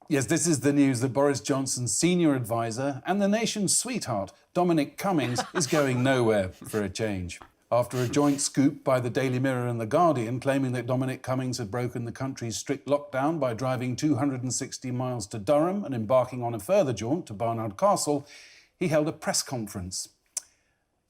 Yes, this is the news that Boris Johnson's senior advisor and the nation's sweetheart, Dominic Cummings, is going nowhere for a change. After a joint scoop by the Daily Mirror and The Guardian claiming that Dominic Cummings had broken the country's strict lockdown by driving 260 miles to Durham and embarking on a further jaunt to Barnard Castle, he held a press conference.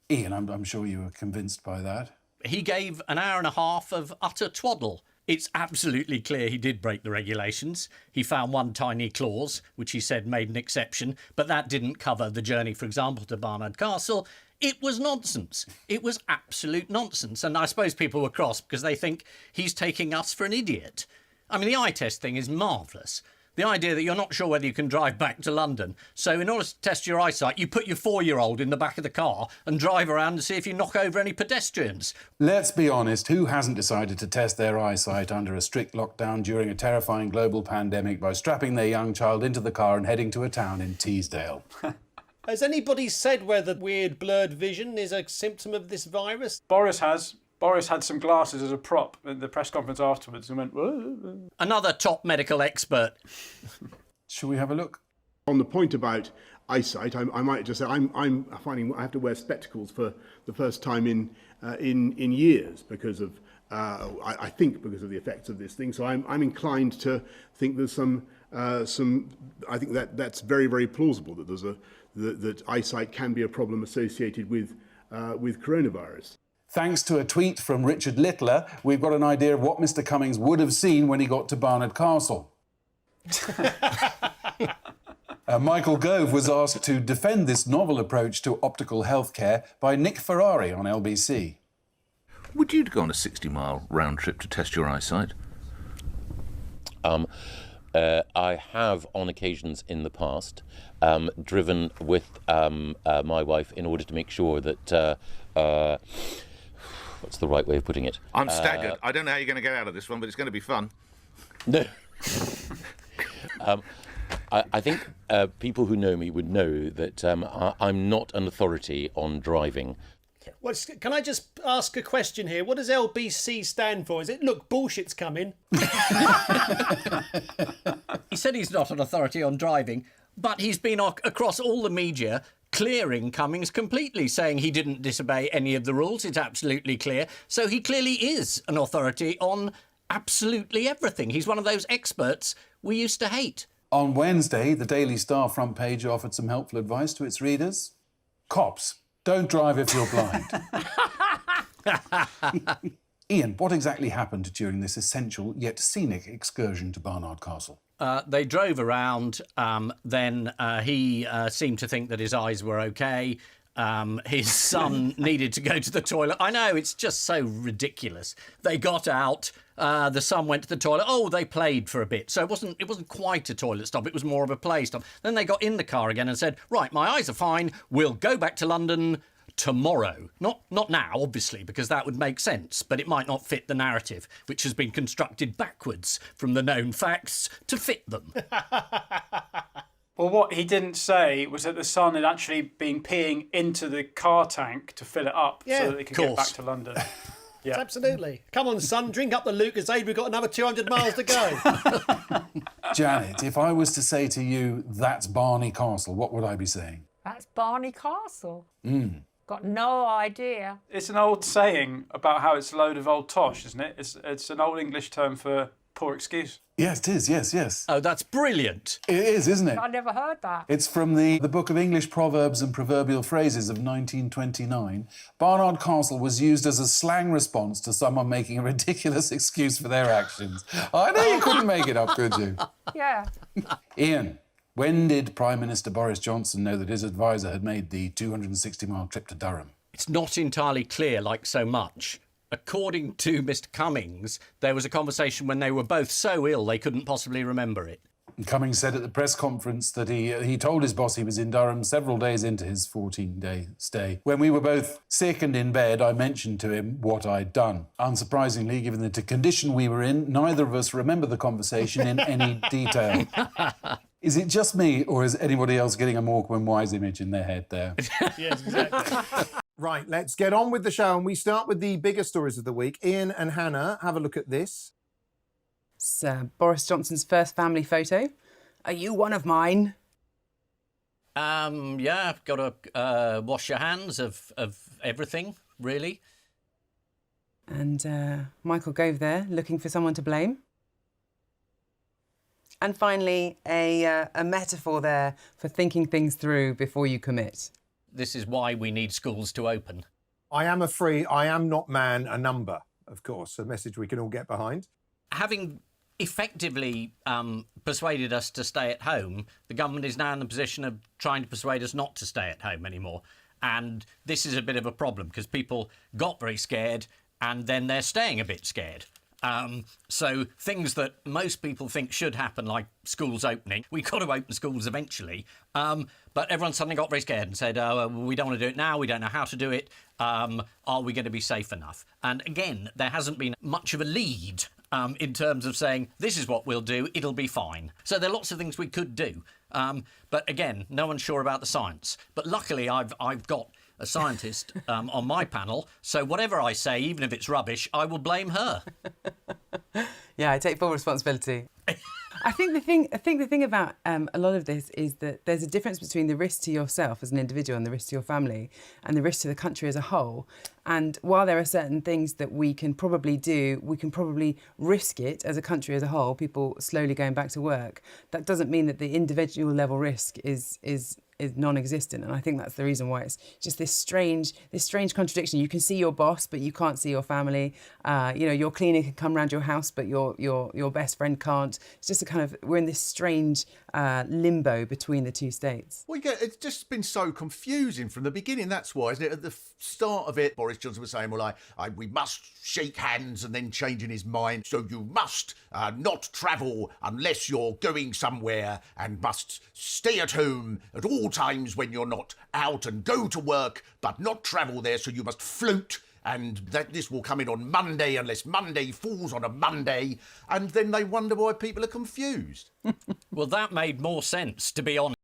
Ian, I'm sure you were convinced by that. He gave an hour and a half of utter twaddle. It's absolutely clear he did break the regulations. He found one tiny clause, which he said made an exception, but that didn't cover the journey, for example, to Barnard Castle. It was nonsense. It was absolute nonsense. And I suppose people were cross because they think he's taking us for an idiot. I mean, the eye test thing is marvellous. The idea that you're not sure whether you can drive back to London. So in order to test your eyesight, you put your 4-year-old in the back of the car and drive around to see if you knock over any pedestrians. Let's be honest, who hasn't decided to test their eyesight under a strict lockdown during a terrifying global pandemic by strapping their young child into the car and heading to a town in Teesdale? Has anybody said whether weird blurred vision is a symptom of this virus? Boris has. Boris had some glasses as a prop at the press conference afterwards and went, whoa. Another top medical expert. Shall we have a look? On the point about eyesight, I might just say I'm finding I have to wear spectacles for the first time in years because of I think because of the effects of this thing. So I'm inclined to think there's some I think that's very, very plausible that there's that eyesight can be a problem associated with coronavirus. Thanks to a tweet from Richard Littler, we've got an idea of what Mr. Cummings would have seen when he got to Barnard Castle. Michael Gove was asked to defend this novel approach to optical healthcare by Nick Ferrari on LBC. Would you go on a 60-mile round trip to test your eyesight? I have, on occasions in the past, driven with my wife in order to make sure that... what's the right way of putting it? I'm staggered. I don't know how you're going to get out of this one, but it's going to be fun. No. I think people who know me would know that I'm not an authority on driving. Well, can I just ask a question here? What does LBC stand for? Is it, look, bullshit's coming? He said he's not an authority on driving, but he's been across all the media clearing Cummings completely, saying he didn't disobey any of the rules. It's absolutely clear. So he clearly is an authority on absolutely everything. He's one of those experts we used to hate. On Wednesday, the Daily Star front page offered some helpful advice to its readers. Cops, don't drive if you're blind. Ian, what exactly happened during this essential yet scenic excursion to Barnard Castle? They drove around, then he seemed to think that his eyes were okay. His son needed to go to the toilet. I know, it's just so ridiculous. They got out, the son went to the toilet. Oh, they played for a bit. So it wasn't quite a toilet stop, it was more of a play stop. Then they got in the car again and said, right, my eyes are fine, we'll go back to London tomorrow. Not now, obviously, because that would make sense, but it might not fit the narrative, which has been constructed backwards from the known facts to fit them. Well, what he didn't say was that the son had actually been peeing into the car tank to fill it up so that they could get back to London. Yeah. Absolutely. Come on, son, drink up the Lucozade. We've got another 200 miles to go. Janet, if I was to say to you, that's Barney Castle, what would I be saying? That's Barney Castle. Got no idea. It's an old saying about how it's a load of old tosh, isn't it? It's an old English term for poor excuse. Yes, it is, yes. Oh, that's brilliant. It is, isn't it? I never heard that. It's from the Book of English Proverbs and Proverbial Phrases of 1929. Barnard Castle was used as a slang response to someone making a ridiculous excuse for their actions. I know you couldn't make it up, could you? Yeah. Ian, when did Prime Minister Boris Johnson know that his advisor had made the 260-mile trip to Durham? It's not entirely clear, like so much. According to Mr. Cummings, there was a conversation when they were both so ill they couldn't possibly remember it. Cummings said at the press conference that he told his boss he was in Durham several days into his 14-day stay. When we were both sick and in bed, I mentioned to him what I'd done. Unsurprisingly, given the condition we were in, neither of us remember the conversation in any detail. Is it just me, or is anybody else getting a Morecambe Wise image in their head there? Yes, exactly. Right, let's get on with the show, and we start with the bigger stories of the week. Ian and Hannah, have a look at this. It's Boris Johnson's first family photo. Are you one of mine? Yeah, got to wash your hands of everything, really. And Michael Gove there, looking for someone to blame. And finally, a metaphor there for thinking things through before you commit. This is why we need schools to open. I am not man, a number, of course, a message we can all get behind. Having effectively persuaded us to stay at home, the government is now in the position of trying to persuade us not to stay at home anymore. And this is a bit of a problem because people got very scared and then they're staying a bit scared. So things that most people think should happen, like schools opening, we've got to open schools eventually. But everyone suddenly got very scared and said, we don't want to do it now, we don't know how to do it. Are we going to be safe enough? And again, there hasn't been much of a lead in terms of saying, this is what we'll do, it'll be fine. So there are lots of things we could do. But again, no one's sure about the science. But luckily, I've got a scientist on my panel, so whatever I say, even if it's rubbish, I will blame her. Yeah, I take full responsibility. I think the thing about a lot of this is that there's a difference between the risk to yourself as an individual and the risk to your family and the risk to the country as a whole. And while there are certain things that we can probably do, we can probably risk it as a country as a whole, people slowly going back to work. That doesn't mean that the individual level risk is non-existent, and I think that's the reason why it's just this strange contradiction. You can see your boss, but you can't see your family. Your cleaner can come round your house, but your best friend can't. It's just we're in this strange limbo between the two states. Well, it's just been so confusing from the beginning. That's why, isn't it? At the start of it, Boris Johnson was saying, well, we must shake hands, and then changing his mind. So you must not travel unless you're going somewhere, and must stay at home at all times when you're not out, and go to work but not travel there, so you must float, and that this will come in on Monday unless Monday falls on a Monday, and then they wonder why people are confused. Well, that made more sense, to be honest.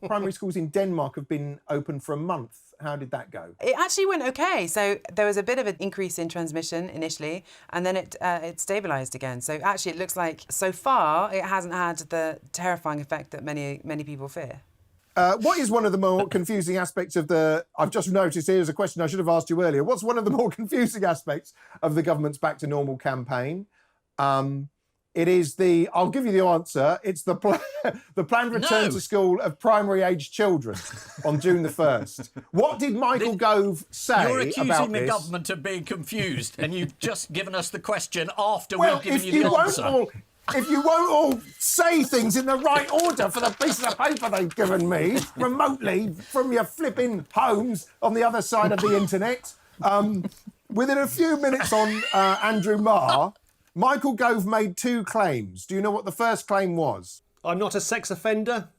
Primary schools in Denmark have been open for a month. How did that go? It actually went okay. So there was a bit of an increase in transmission initially, and then it stabilised again. So actually it looks like so far it hasn't had the terrifying effect that many people fear. What is one of the more confusing aspects of I've just noticed here's a question I should have asked you earlier. What's one of the more confusing aspects of the government's Back to Normal campaign? It is I'll give you the answer. It's the planned return to school of primary-aged children on June the 1st. What did Michael Gove say about this? You're accusing the government of being confused, and you've just given us the question after we've given you the answer. If you won't all say things in the right order for the piece of paper they've given me, remotely, from your flipping homes on the other side of the internet, within a few minutes on Andrew Marr, Michael Gove made two claims. Do you know what the first claim was? I'm not a sex offender.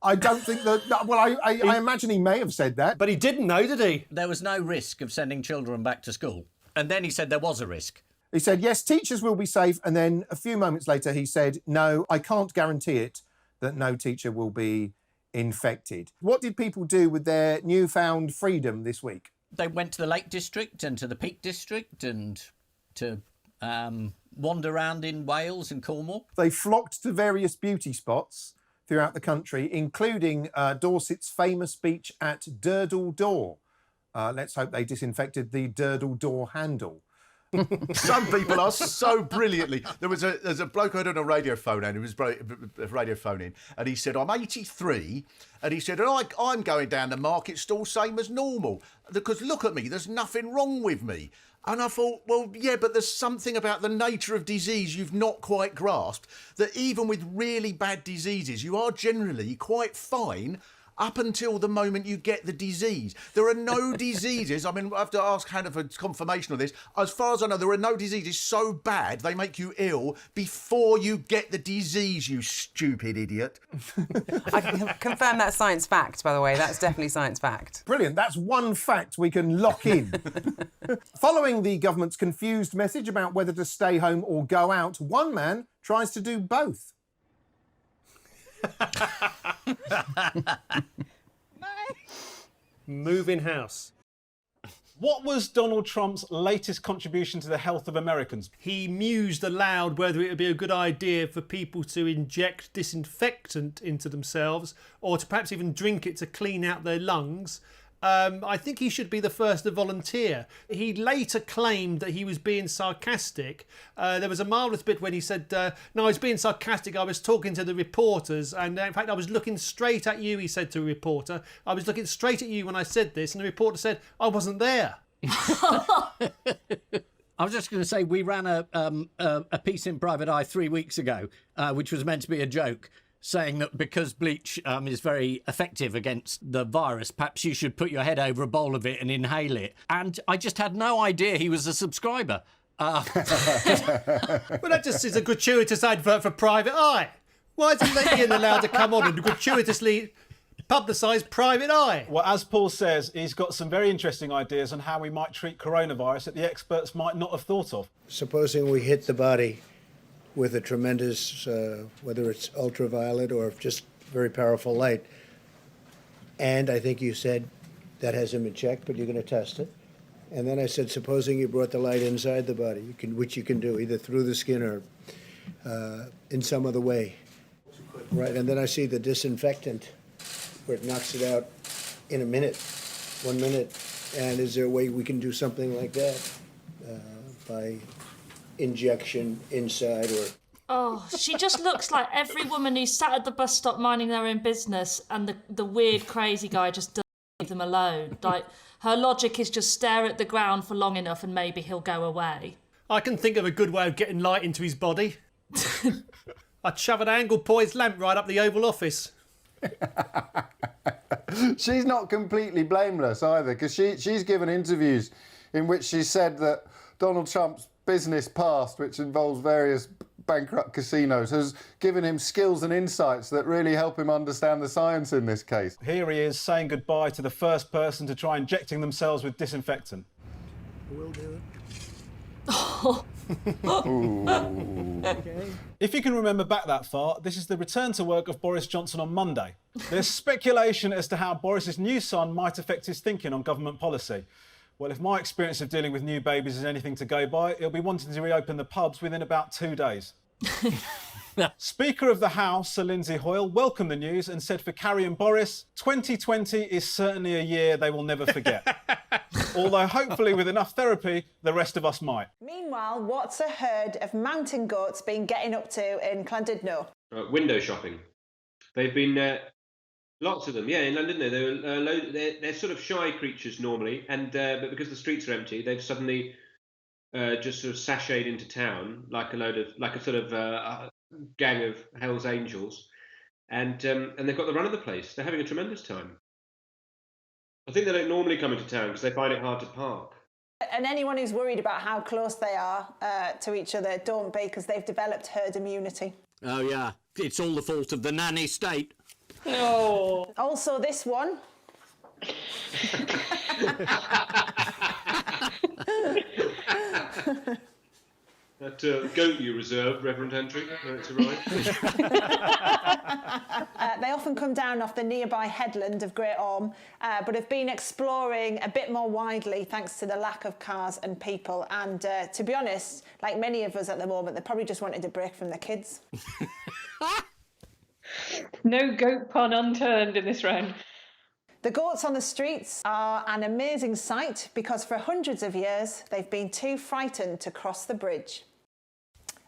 I don't think that... Well, I imagine he may have said that. But he didn't know, did he? There was no risk of sending children back to school. And then he said there was a risk. He said, yes, teachers will be safe. And then a few moments later, he said, no, I can't guarantee it, that no teacher will be infected. What did people do with their newfound freedom this week? They went to the Lake District and to the Peak District and to... wander around in Wales and Cornwall. They flocked to various beauty spots throughout the country, including Dorset's famous beach at Durdle Door. Let's hope they disinfected the Durdle Door handle. Some people are so brilliantly. There's a bloke I heard on a radio phone in, who was radio phoning, and he said, I'm 83, and he said, I'm going down the market stall same as normal, because look at me, there's nothing wrong with me. And I thought, well, yeah, but there's something about the nature of disease you've not quite grasped, that even with really bad diseases, you are generally quite fine up until the moment you get the disease. There are no diseases. I mean, I have to ask Hannah for confirmation on this. As far as I know, there are no diseases so bad they make you ill before you get the disease, you stupid idiot. I can confirm that's science fact, by the way. That's definitely science fact. Brilliant. That's one fact we can lock in. Following the government's confused message about whether to stay home or go out, one man tries to do both. Moving house. What was Donald Trump's latest contribution to the health of Americans? He mused aloud whether it would be a good idea for people to inject disinfectant into themselves or to perhaps even drink it to clean out their lungs. I think he should be the first to volunteer. He later claimed that he was being sarcastic. There was a marvellous bit when he said, no, I was being sarcastic. I was talking to the reporters. And in fact, I was looking straight at you, he said to a reporter. I was looking straight at you when I said this. And the reporter said, I wasn't there. I was just going to say, we ran a piece in Private Eye 3 weeks ago, which was meant to be a joke, saying that because bleach is very effective against the virus, perhaps you should put your head over a bowl of it and inhale it. And I just had no idea he was a subscriber. Well, that just is a gratuitous advert for Private Eye. Why isn't Ian allowed to come on and gratuitously publicise Private Eye? Well, as Paul says, he's got some very interesting ideas on how we might treat coronavirus that the experts might not have thought of. Supposing we hit the body with a tremendous, whether it's ultraviolet or just very powerful light. And I think you said that has him in check, but you're going to test it. And then I said, supposing you brought the light inside the body, which you can do either through the skin or in some other way. Right, and then I see the disinfectant where it knocks it out in a minute, 1 minute. And is there a way we can do something like that by injection inside or... Oh, she just looks like every woman who's sat at the bus stop minding their own business and the weird crazy guy just doesn't leave them alone. Like, her logic is just stare at the ground for long enough and maybe he'll go away. I can think of a good way of getting light into his body. I'd shove an angle-poised lamp right up the Oval Office. She's not completely blameless either, because she's given interviews in which she said that Donald Trump's business past, which involves various bankrupt casinos, has given him skills and insights that really help him understand the science in this case. Here he is saying goodbye to the first person to try injecting themselves with disinfectant. We'll do it. Okay. If you can remember back that far, this is the return to work of Boris Johnson on Monday. There's speculation as to how Boris's new son might affect his thinking on government policy. Well, if my experience of dealing with new babies is anything to go by, he'll be wanting to reopen the pubs within about 2 days. Speaker of the House, Sir Lindsay Hoyle, welcomed the news and said for Carrie and Boris, 2020 is certainly a year they will never forget. Although hopefully with enough therapy, the rest of us might. Meanwhile, what's a herd of mountain goats been getting up to in Llandudno? Window shopping. They've been... lots of them, yeah, in London. They're sort of shy creatures normally, and but because the streets are empty, they've suddenly just sort of sashayed into town like a sort of gang of Hell's Angels, and they've got the run of the place. They're having a tremendous time. I think they don't normally come into town because they find it hard to park. And anyone who's worried about how close they are to each other, don't be, because they've developed herd immunity. Oh yeah, it's all the fault of the nanny state. No. Also, this one. That goat you reserved, Reverend Entry. That's right. They often come down off the nearby headland of Great Orme, but have been exploring a bit more widely thanks to the lack of cars and people. And to be honest, like many of us at the moment, they probably just wanted a break from the kids. No goat pun unturned in this round. The goats on the streets are an amazing sight because for hundreds of years they've been too frightened to cross the bridge.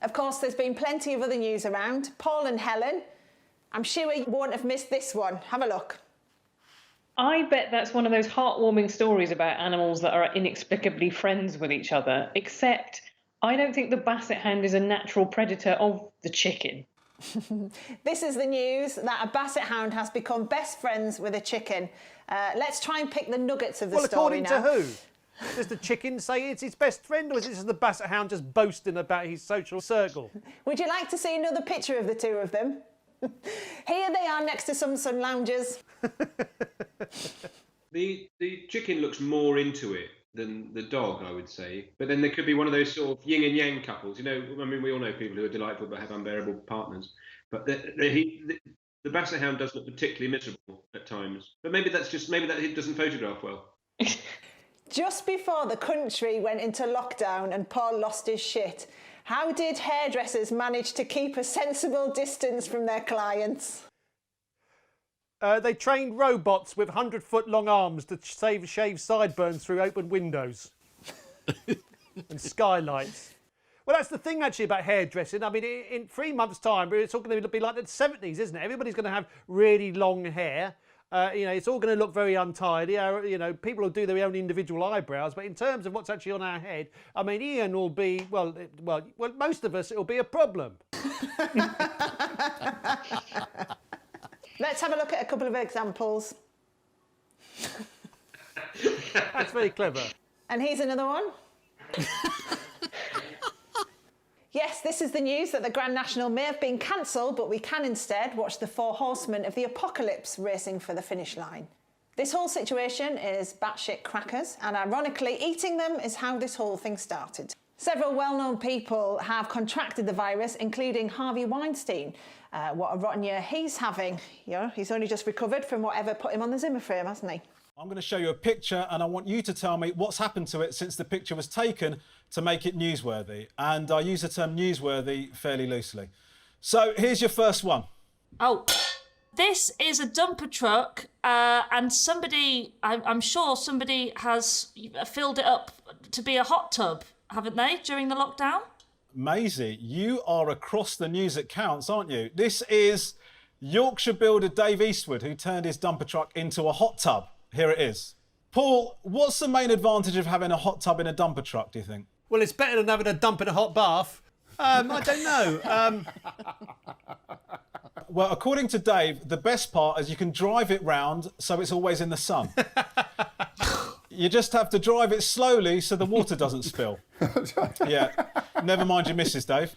Of course, there's been plenty of other news around. Paul and Helen, I'm sure you won't have missed this one. Have a look. I bet that's one of those heartwarming stories about animals that are inexplicably friends with each other, except I don't think the basset hound is a natural predator of the chicken. This is the news that a basset hound has become best friends with a chicken. Let's try and pick the nuggets of the story now. Well, according to who? Does the chicken say it's his best friend, or is it just the basset hound just boasting about his social circle? Would you like to see another picture of the two of them? Here they are next to some sun loungers. The chicken looks more into it than the dog, I would say. But then there could be one of those sort of yin and yang couples. You know, I mean, we all know people who are delightful but have unbearable partners. But the basset hound does look particularly miserable at times. But maybe that he doesn't photograph well. Just before the country went into lockdown and Paul lost his shit, how did hairdressers manage to keep a sensible distance from their clients? They trained robots with 100-foot-long arms to shave sideburns through open windows and skylights. Well, that's the thing, actually, about hairdressing. I mean, in 3 months' time, it's all going to be like the 70s, isn't it? Everybody's going to have really long hair. It's all going to look very untidy. People will do their own individual eyebrows. But in terms of what's actually on our head, I mean, Ian will be, well, most of us, it'll be a problem. Let's have a look at a couple of examples. That's very clever. And here's another one. Yes, this is the news that the Grand National may have been cancelled, but we can instead watch the 4 horsemen of the apocalypse racing for the finish line. This whole situation is batshit crackers, and ironically, eating them is how this whole thing started. Several well-known people have contracted the virus, including Harvey Weinstein. What a rotten year he's having. He's only just recovered from whatever put him on the Zimmer frame, hasn't he? I'm going to show you a picture and I want you to tell me what's happened to it since the picture was taken to make it newsworthy. And I use the term newsworthy fairly loosely. So here's your first one. Oh, this is a dumper truck and somebody, I'm sure somebody has filled it up to be a hot tub, haven't they, during the lockdown? Maisie, you are across the news that counts, aren't you? This is Yorkshire builder Dave Eastwood, who turned his dumper truck into a hot tub. Here it is. Paul, what's the main advantage of having a hot tub in a dumper truck, do you think? Well, it's better than having a dump in a hot bath. I don't know. Well, according to Dave, the best part is you can drive it round so it's always in the sun. You just have to drive it slowly so the water doesn't spill. Yeah, never mind your missus, Dave.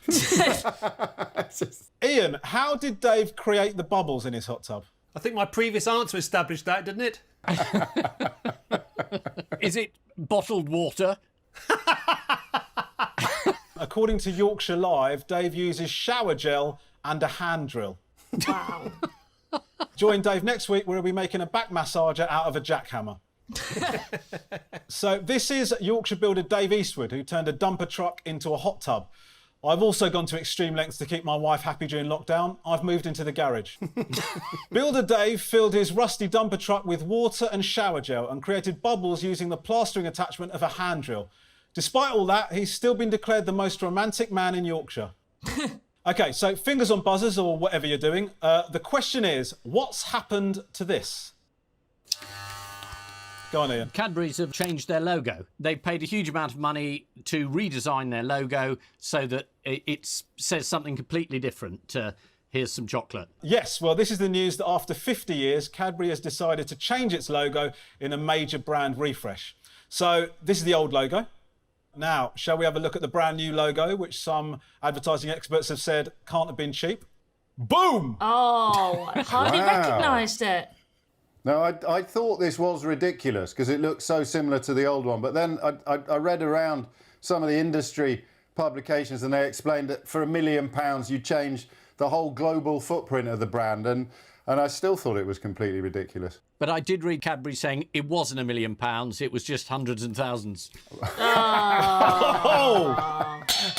Ian, how did Dave create the bubbles in his hot tub? I think my previous answer established that, didn't it? Is it bottled water? According to Yorkshire Live, Dave uses shower gel and a hand drill. Wow. Join Dave next week where he'll be making a back massager out of a jackhammer. So this is Yorkshire builder Dave Eastwood, who turned a dumper truck into a hot tub. I've also gone to extreme lengths to keep my wife happy during lockdown. I've moved into the garage. Builder Dave filled his rusty dumper truck with water and shower gel and created bubbles using the plastering attachment of a hand drill. Despite all that, he's still been declared the most romantic man in Yorkshire. OK, so fingers on buzzers or whatever you're doing. The question is, what's happened to this? Go on, Ian. Cadbury's have changed their logo. They've paid a huge amount of money to redesign their logo so that it says something completely different. Here's some chocolate. Yes, well, this is the news that after 50 years, Cadbury has decided to change its logo in a major brand refresh. So this is the old logo. Now, shall we have a look at the brand new logo, which some advertising experts have said can't have been cheap? Boom! Oh, I hardly recognised it. No, I thought this was ridiculous because it looks so similar to the old one. But then I read around some of the industry publications and they explained that for £1 million you change the whole global footprint of the brand. And I still thought it was completely ridiculous. But I did read Cadbury saying it wasn't £1 million, it was just hundreds and thousands.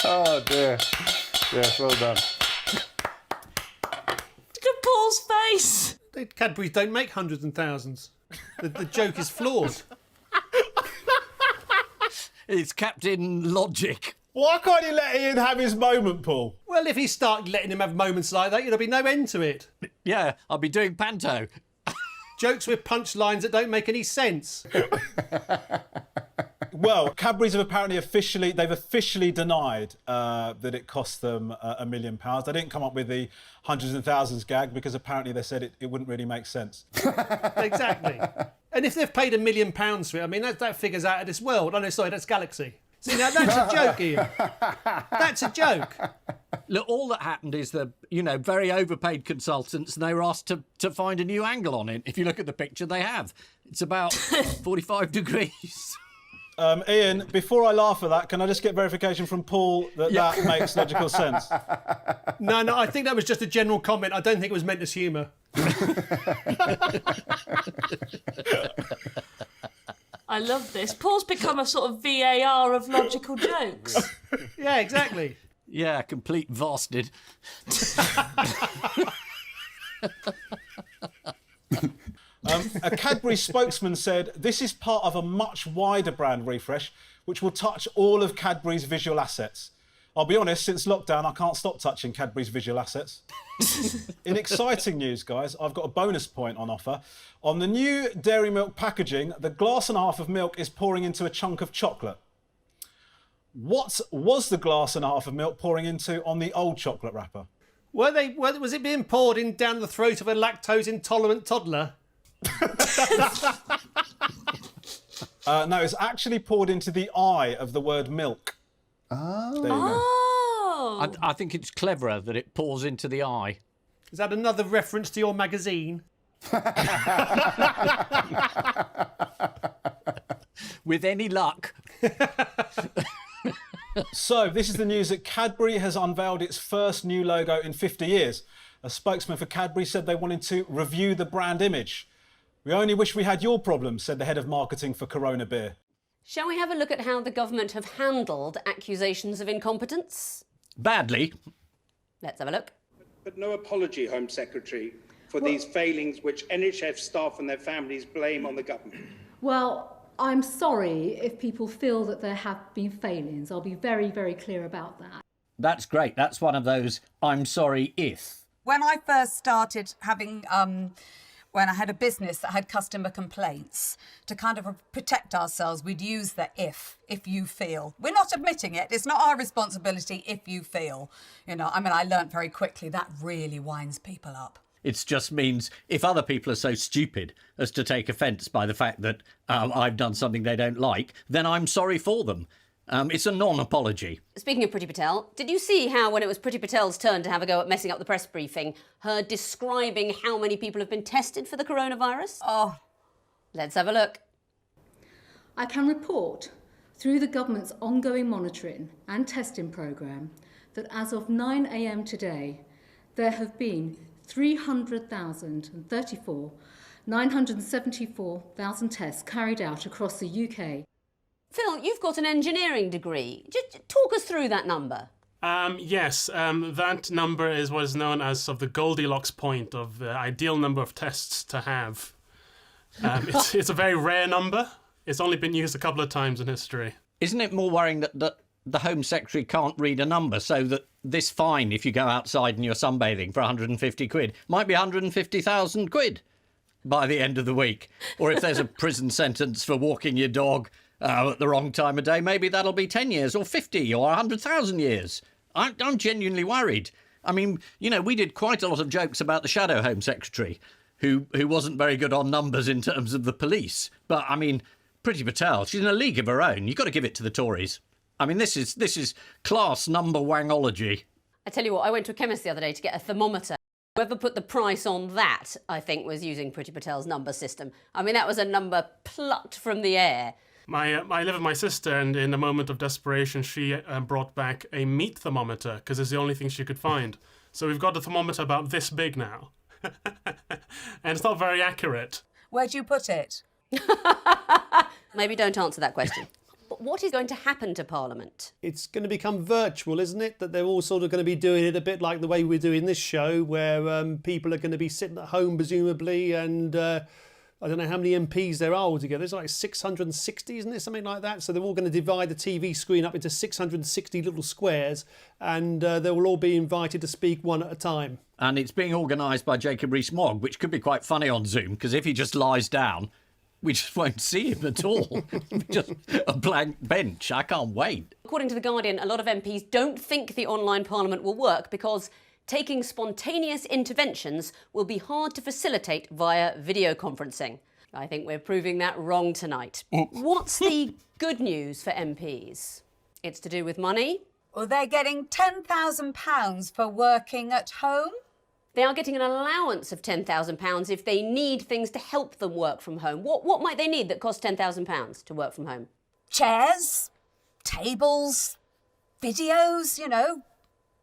Oh dear. Yes, well done. Look at Paul's face. Cadbury don't make hundreds and thousands. The joke is flawed. It's Captain Logic. Why can't you let Ian have his moment, Paul? Well, if he started letting him have moments like that, there'll be no end to it. Yeah, I'll be doing panto. Jokes with punchlines that don't make any sense. Well, Cadbury's have apparently officially denied that it cost them £1 million. They didn't come up with the hundreds and thousands gag because apparently they said it wouldn't really make sense. Exactly. And if they've paid £1 million for it, I mean, that figures out of this world. Oh, no, sorry, that's Galaxy. See, now that's a joke, Ian. That's a joke. Look, all that happened is the, very overpaid consultants, and they were asked to find a new angle on it. If you look at the picture, they have. It's about 45 degrees. Ian, before I laugh at that, can I just get verification from Paul that makes logical sense? No, I think that was just a general comment. I don't think it was meant as humour. I love this. Paul's become a sort of VAR of logical jokes. Yeah, exactly. Yeah, complete vasted. A Cadbury spokesman said this is part of a much wider brand refresh which will touch all of Cadbury's visual assets. I'll be honest, since lockdown I can't stop touching Cadbury's visual assets. In exciting news, guys, I've got a bonus point on offer. On the new dairy milk packaging, the glass and a half of milk is pouring into a chunk of chocolate. What was the glass and a half of milk pouring into on the old chocolate wrapper? Was it being poured in down the throat of a lactose intolerant toddler? No, it's actually poured into the eye of the word milk. Oh. There you go. I think it's cleverer that it pours into the eye. Is that another reference to your magazine? With any luck. So, this is the news that Cadbury has unveiled its first new logo in 50 years. A spokesman for Cadbury said they wanted to review the brand image. We only wish we had your problem, said the head of marketing for Corona Beer. Shall we have a look at how the government have handled accusations of incompetence? Badly. Let's have a look. But no apology, Home Secretary, for these failings which NHS staff and their families blame on the government. Well, I'm sorry if people feel that there have been failings. I'll be very, very clear about that. That's great. That's one of those I'm sorry if. When I first started having, when I had a business that had customer complaints, to kind of protect ourselves, we'd use the if you feel. We're not admitting it. It's not our responsibility if you feel. You know, I mean, I learnt very quickly that really winds people up. It just means if other people are so stupid as to take offence by the fact that I've done something they don't like, then I'm sorry for them. It's a non-apology. Speaking of Priti Patel, did you see how when it was Priti Patel's turn to have a go at messing up the press briefing, her describing how many people have been tested for the coronavirus? Oh. Let's have a look. I can report, through the government's ongoing monitoring and testing programme, that as of 9 a.m. today, there have been 974,000 tests carried out across the UK. Phil, you've got an engineering degree. Just talk us through that number. Yes, that number is what is known as sort of the Goldilocks point of the ideal number of tests to have. It's a very rare number. It's only been used a couple of times in history. Isn't it more worrying that the Home Secretary can't read a number, so that this fine, if you go outside and you're sunbathing for 150 quid, might be 150,000 quid by the end of the week? Or if there's a prison sentence for walking your dog at the wrong time of day, maybe that'll be 10 years or 50 or 100,000 years. I'm genuinely worried. I mean, you know, we did quite a lot of jokes about the shadow Home Secretary, who wasn't very good on numbers in terms of the police. But, I mean, Priti Patel, she's in a league of her own. You've got to give it to the Tories. I mean, this is class number wangology. I tell you what, I went to a chemist the other day to get a thermometer. Whoever put the price on that, I think, was using Priti Patel's number system. I mean, that was a number plucked from the air. I live with my sister, and in a moment of desperation, she brought back a meat thermometer because it's the only thing she could find. So we've got a thermometer about this big now. And it's not very accurate. Where'd you put it? Maybe don't answer that question. But what is going to happen to Parliament? It's going to become virtual, isn't it? That they're all sort of going to be doing it a bit like the way we're doing this show, where people are going to be sitting at home, presumably, and I don't know how many MPs there are altogether. There's like 660, isn't it? Something like that. So they're all going to divide the TV screen up into 660 little squares, and they will all be invited to speak one at a time. And it's being organised by Jacob Rees-Mogg, which could be quite funny on Zoom, because if he just lies down, we just won't see him at all. Just a blank bench. I can't wait. According to The Guardian, a lot of MPs don't think the online Parliament will work because taking spontaneous interventions will be hard to facilitate via video conferencing. I think we're proving that wrong tonight. What's the good news for MPs? It's to do with money. Well, they're getting £10,000 for working at home. They are getting an allowance of £10,000 if they need things to help them work from home. What might they need that costs £10,000 to work from home? Chairs, tables, videos, you know,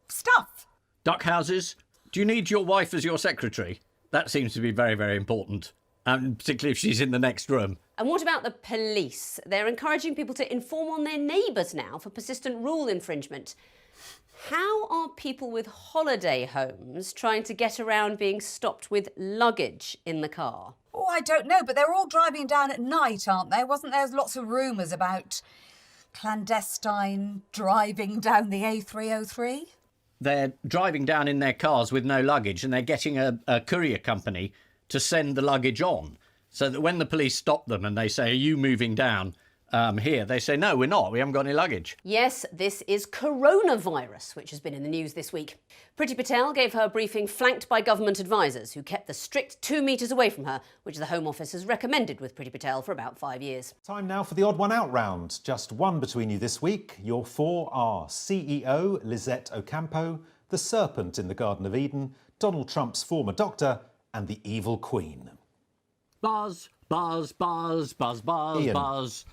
stuff. Duck houses. Do you need your wife as your secretary? That seems to be very, very important. And particularly if she's in the next room. And what about the police? They're encouraging people to inform on their neighbours now for persistent rule infringement. How are people with holiday homes trying to get around being stopped with luggage in the car? Oh, I don't know, but they're all driving down at night, aren't they? Wasn't there lots of rumours about clandestine driving down the A303? They're driving down in their cars with no luggage, and they're getting a courier company to send the luggage on, so that when the police stop them and they say, "Are you moving down here?" they say, "No, we're not. We haven't got any luggage." Yes, this is coronavirus, which has been in the news this week. Priti Patel gave her briefing flanked by government advisers who kept the strict 2 metres away from her, which the Home Office has recommended with Priti Patel for about 5 years. Time now for the odd one out round. Just one between you this week. Your four are CEO Lizette Ocampo, the serpent in the Garden of Eden, Donald Trump's former doctor, and the evil queen. Buzz, buzz, buzz, buzz, buzz, Ian. buzz.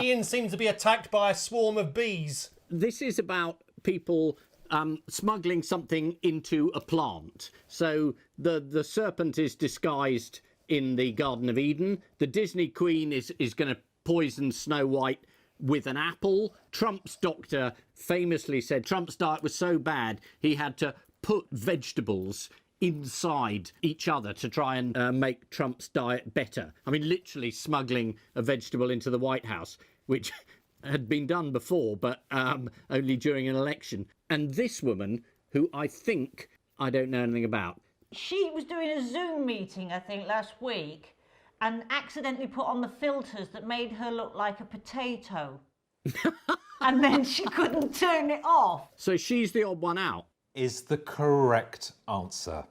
Ian seems to be attacked by a swarm of bees. This is about people smuggling something into a plant. So the serpent is disguised in the Garden of Eden. The Disney Queen is going to poison Snow White with an apple. Trump's doctor famously said Trump's diet was so bad he had to put vegetables inside each other to try and make Trump's diet better. I mean, literally smuggling a vegetable into the White House, which had been done before, but only during an election. And this woman, who I think I don't know anything about. She was doing a Zoom meeting, I think, last week, and accidentally put on the filters that made her look like a potato. And then she couldn't turn it off. So she's the odd one out. Is the correct answer.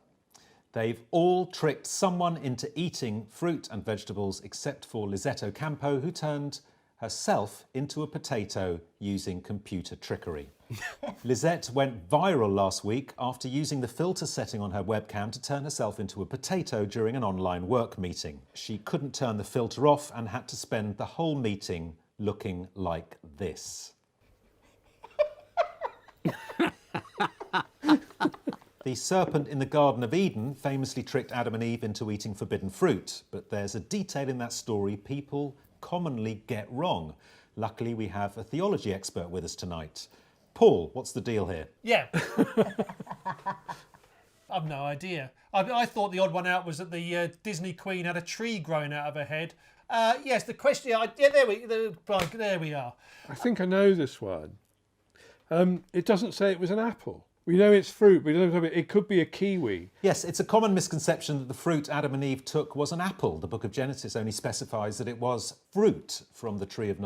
They've all tricked someone into eating fruit and vegetables except for Lizette Ocampo, who turned herself into a potato using computer trickery. Lizette went viral last week after using the filter setting on her webcam to turn herself into a potato during an online work meeting. She couldn't turn the filter off and had to spend the whole meeting looking like this. The serpent in the Garden of Eden famously tricked Adam and Eve into eating forbidden fruit, but there's a detail in that story people commonly get wrong. Luckily, we have a theology expert with us tonight. Paul, what's the deal here? Yeah. I've no idea. I thought the odd one out was that the Disney Queen had a tree growing out of her head. Yes, the question... there we are. I think I know this one. It doesn't say it was an apple. We know it's fruit, but it could be a kiwi. Yes, it's a common misconception that the fruit Adam and Eve took was an apple. The book of Genesis only specifies that it was fruit from the tree of knowledge.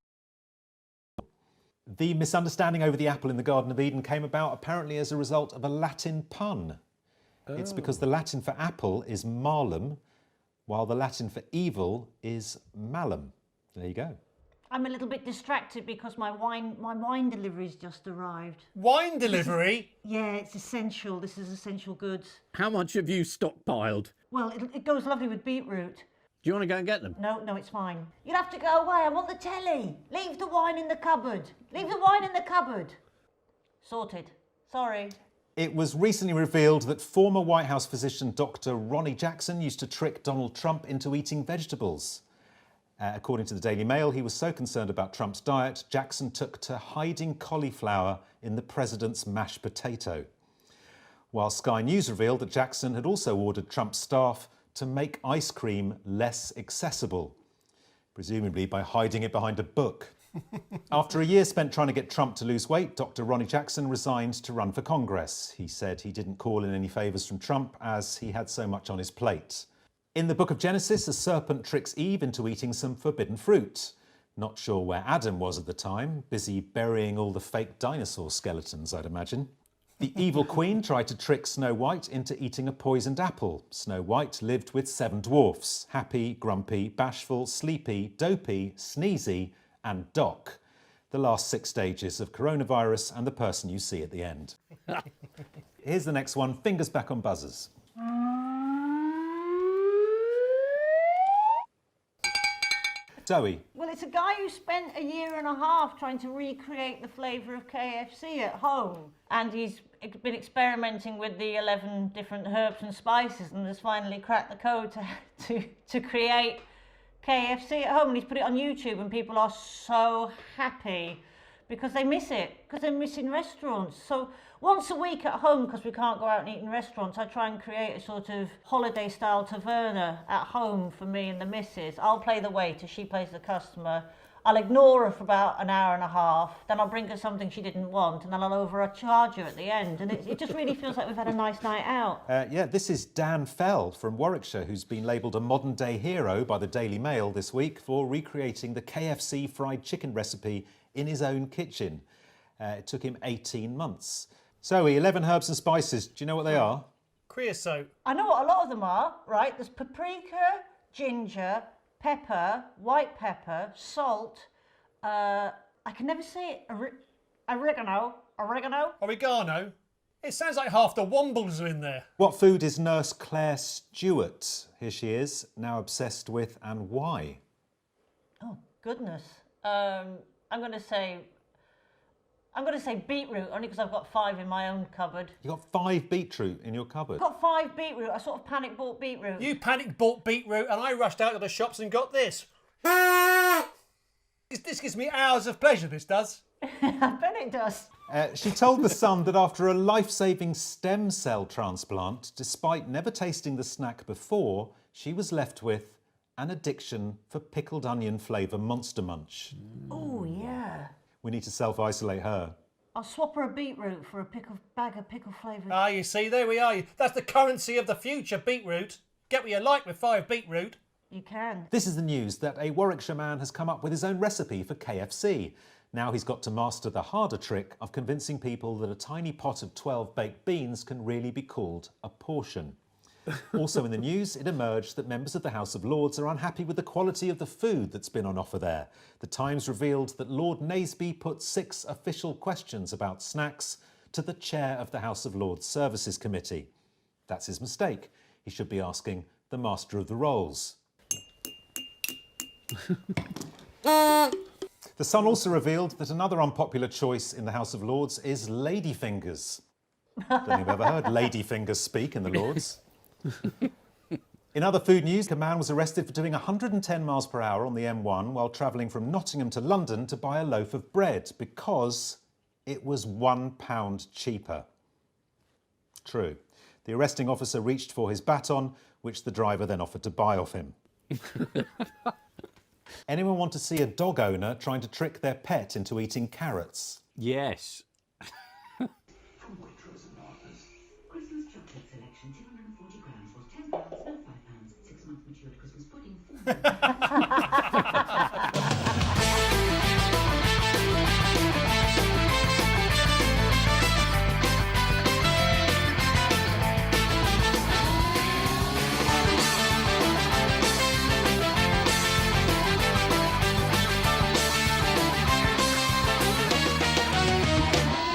The misunderstanding over the apple in the Garden of Eden came about apparently as a result of a Latin pun. It's because the Latin for apple is malum, while the Latin for evil is malum. There you go. I'm a little bit distracted because my wine delivery's just arrived. Wine delivery? Yeah, it's essential. This is essential goods. How much have you stockpiled? Well, it goes lovely with beetroot. Do you want to go and get them? No, it's fine. You'll have to go away. I'm on the telly. Leave the wine in the cupboard. Leave the wine in the cupboard. Sorted. Sorry. It was recently revealed that former White House physician Dr. Ronnie Jackson used to trick Donald Trump into eating vegetables. According to the Daily Mail, he was so concerned about Trump's diet, Jackson took to hiding cauliflower in the president's mashed potato. While Sky News revealed that Jackson had also ordered Trump's staff to make ice cream less accessible, presumably by hiding it behind a book. After a year spent trying to get Trump to lose weight, Dr. Ronnie Jackson resigned to run for Congress. He said he didn't call in any favours from Trump as he had so much on his plate. In the book of Genesis, a serpent tricks Eve into eating some forbidden fruit. Not sure where Adam was at the time, busy burying all the fake dinosaur skeletons, I'd imagine. The evil queen tried to trick Snow White into eating a poisoned apple. Snow White lived with 7 dwarfs: Happy, Grumpy, Bashful, Sleepy, Dopey, Sneezy and Doc. The last 6 stages of coronavirus and the person you see at the end. Here's the next one, fingers back on buzzers. Zoe. Well, it's a guy who spent a year and a half trying to recreate the flavour of KFC at home. And he's been experimenting with the 11 different herbs and spices and has finally cracked the code to create KFC at home and he's put it on YouTube and people are so happy because they miss it, because they're missing restaurants. So once a week at home, because we can't go out and eat in restaurants, I try and create a sort of holiday-style taverna at home for me and the missus. I'll play the waiter, she plays the customer. I'll ignore her for about an hour and a half, then I'll bring her something she didn't want, and then I'll overcharge her at the end. And it just really feels like we've had a nice night out. Yeah, this is Dan Fell from Warwickshire, who's been labelled a modern-day hero by the Daily Mail this week for recreating the KFC fried chicken recipe in his own kitchen. It took him 18 months. So, 11 herbs and spices, do you know what they are? Creosote. I know what a lot of them are, right? There's paprika, ginger, pepper, white pepper, salt, I can never say it, oregano. Oregano? It sounds like half the Wombles are in there. What food is nurse Claire Stewart? Here she is, now obsessed with, and why? Oh, goodness. I'm going to say beetroot, only because I've got 5 in my own cupboard. You got 5 beetroot in your cupboard? I've got 5 beetroot. I sort of panic bought beetroot. You panic bought beetroot and I rushed out to the shops and got this. This gives me hours of pleasure, this does. I bet it does. She told The Sun that after a life-saving stem cell transplant, despite never tasting the snack before, she was left with an addiction for pickled onion flavour Monster Munch. Oh, yeah. We need to self-isolate her. I'll swap her a beetroot for a bag of pickle flavoured. Ah, you see, there we are. That's the currency of the future, beetroot. Get what you like with 5 beetroot. You can. This is the news that a Warwickshire man has come up with his own recipe for KFC. Now he's got to master the harder trick of convincing people that a tiny pot of 12 baked beans can really be called a portion. Also in the news, it emerged that members of the House of Lords are unhappy with the quality of the food that's been on offer there. The Times revealed that Lord Naseby put 6 official questions about snacks to the chair of the House of Lords Services Committee. That's his mistake. He should be asking the Master of the Rolls. The Sun also revealed that another unpopular choice in the House of Lords is ladyfingers. Don't think I've ever heard ladyfingers speak in the Lords. In other food news, a man was arrested for doing 110 miles per hour on the M1 while travelling from Nottingham to London to buy a loaf of bread because it was £1 cheaper. True. The arresting officer reached for his baton, which the driver then offered to buy off him. Anyone want to see a dog owner trying to trick their pet into eating carrots? Yes.